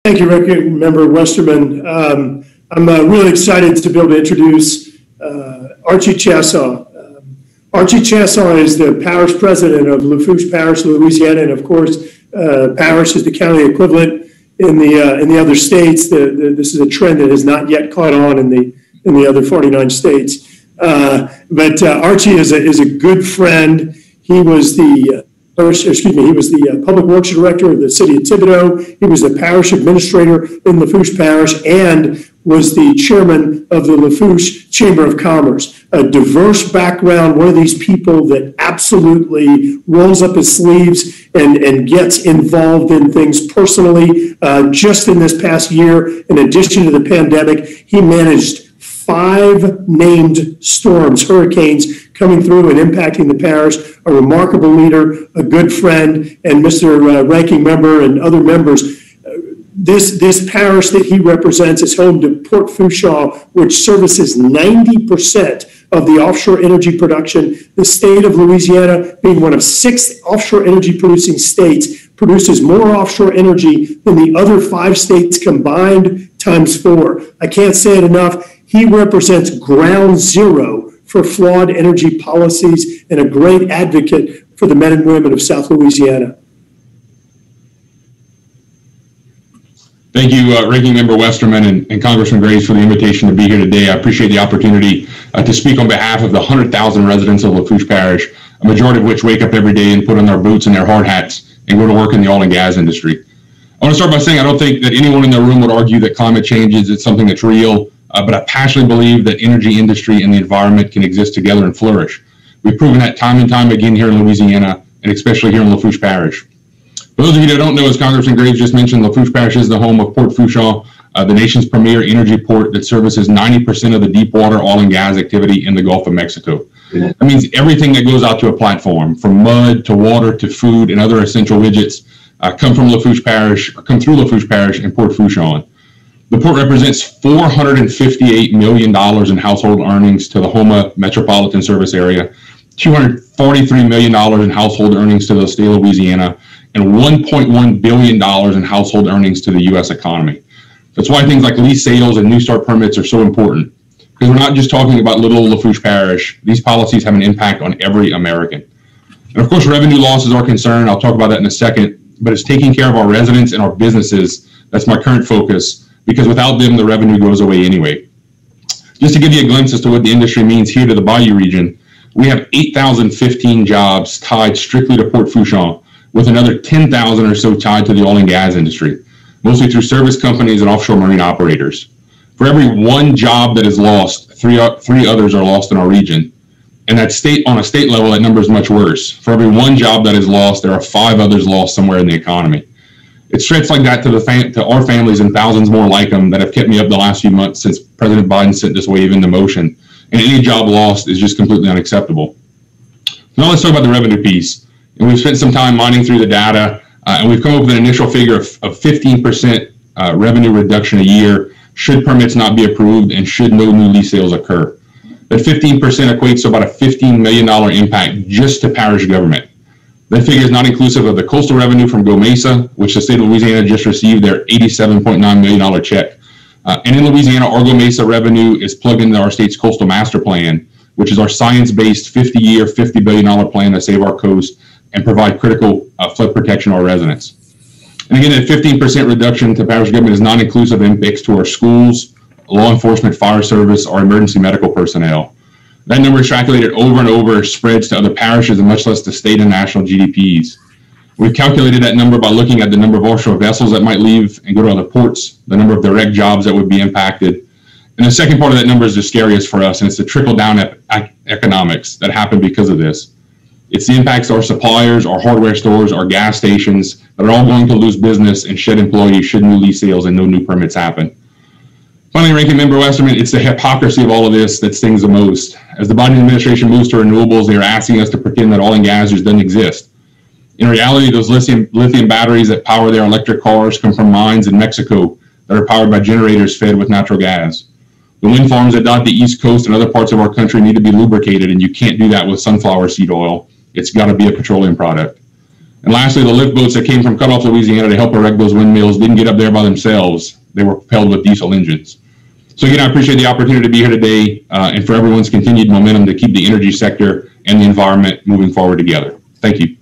Thank you, Ranking Member Westerman. I'm really excited to be able to introduce Archie Chaisson. Archie Chaisson is the Parish President of Lafourche Parish, Louisiana, and of course, Parish is the county equivalent in the other states. This is a trend that has not yet caught on in the other 49 states. But Archie is a good friend. He was the Public Works Director of the city of Thibodaux. He was the Parish Administrator in Lafourche Parish and was the Chairman of the Lafourche Chamber of Commerce. A diverse background, one of these people that absolutely rolls up his sleeves and gets involved in things personally. Just in this past year, in addition to the pandemic, he managed 5 named storms, hurricanes, coming through and impacting the parish. A remarkable leader, a good friend, and Mr. Ranking Member and other members. This parish that he represents is home to Port Fourchon, which services 90% of the offshore energy production. The state of Louisiana, being one of 6 offshore energy producing states, produces more offshore energy than the other 5 states combined times 4. I can't say it enough. He represents ground zero for flawed energy policies and a great advocate for the men and women of South Louisiana. Thank you, Ranking Member Westerman and Congressman Graves, for the invitation to be here today. I appreciate the opportunity to speak on behalf of the 100,000 residents of Lafourche Parish, a majority of which wake up every day and put on their boots and their hard hats and go to work in the oil and gas industry. I want to start by saying I don't think that anyone in the room would argue that climate change is something that's real, but I passionately believe that energy industry and the environment can exist together and flourish. We've proven that time and time again here in Louisiana, and especially here in Lafourche Parish. For those of you that don't know, as Congressman Graves just mentioned, Lafourche Parish is the home of Port Fourchon, the nation's premier energy port that services 90% of the deep water oil and gas activity in the Gulf of Mexico. That means everything that goes out to a platform, from mud to water to food and other essential widgets, come from Lafourche Parish, or come through Lafourche Parish and Port Fourchon. The port represents $458 million in household earnings to the Houma metropolitan service area, $243 million in household earnings to the state of Louisiana, and $1.1 billion in household earnings to the U.S. economy. That's why things like lease sales and new start permits are so important, because we're not just talking about little Lafourche Parish. These policies have an impact on every American. And of course, revenue losses are a concern. I'll talk about that in a second, but it's taking care of our residents and our businesses. That's my current focus, because without them, the revenue goes away anyway. Just to give you a glimpse as to what the industry means here to the Bayou region, we have 8,015 jobs tied strictly to Port Fourchon, with another 10,000 or so tied to the oil and gas industry, mostly through service companies and offshore marine operators. For every 1 job that is lost, three others are lost in our region. And on a state level, that number is much worse. For every 1 job that is lost, there are 5 others lost somewhere in the economy. It's threats like that to our families and thousands more like them that have kept me up the last few months since President Biden sent this wave into motion. And any job lost is just completely unacceptable. Now let's talk about the revenue piece. And we've spent some time mining through the data, and we've come up with an initial figure of 15% revenue reduction a year should permits not be approved and should no new lease sales occur. That 15% equates to about a $15 million impact just to parish government. That figure is not inclusive of the coastal revenue from GOMESA, which the state of Louisiana just received their $87.9 million check. And in Louisiana, our GOMESA revenue is plugged into our state's coastal master plan, which is our science-based 50-year, $50 billion plan to save our coast and provide critical flood protection to our residents. And again, that 15% reduction to parish government is not inclusive of impacts to our schools, law enforcement, fire service, or emergency medical personnel. That number is calculated over and over, spreads to other parishes, and much less to state and national GDPs. We've calculated that number by looking at the number of offshore vessels that might leave and go to other ports, the number of direct jobs that would be impacted. And the second part of that number is the scariest for us, and it's the trickle-down economics that happen because of this. It's the impacts to our suppliers, our hardware stores, our gas stations that are all going to lose business and shed employees should new lease sales and no new permits happen. Finally, Ranking Member Westerman, it's the hypocrisy of all of this that stings the most. As the Biden administration moves to renewables, they are asking us to pretend that oil and gas just doesn't exist. In reality, those lithium batteries that power their electric cars come from mines in Mexico that are powered by generators fed with natural gas. The wind farms that dot the East Coast and other parts of our country need to be lubricated, and you can't do that with sunflower seed oil. It's got to be a petroleum product. And lastly, the lift boats that came from Cutoff, Louisiana to help erect those windmills didn't get up there by themselves. They were propelled with diesel engines. So again, I appreciate the opportunity to be here today and for everyone's continued momentum to keep the energy sector and the environment moving forward together. Thank you.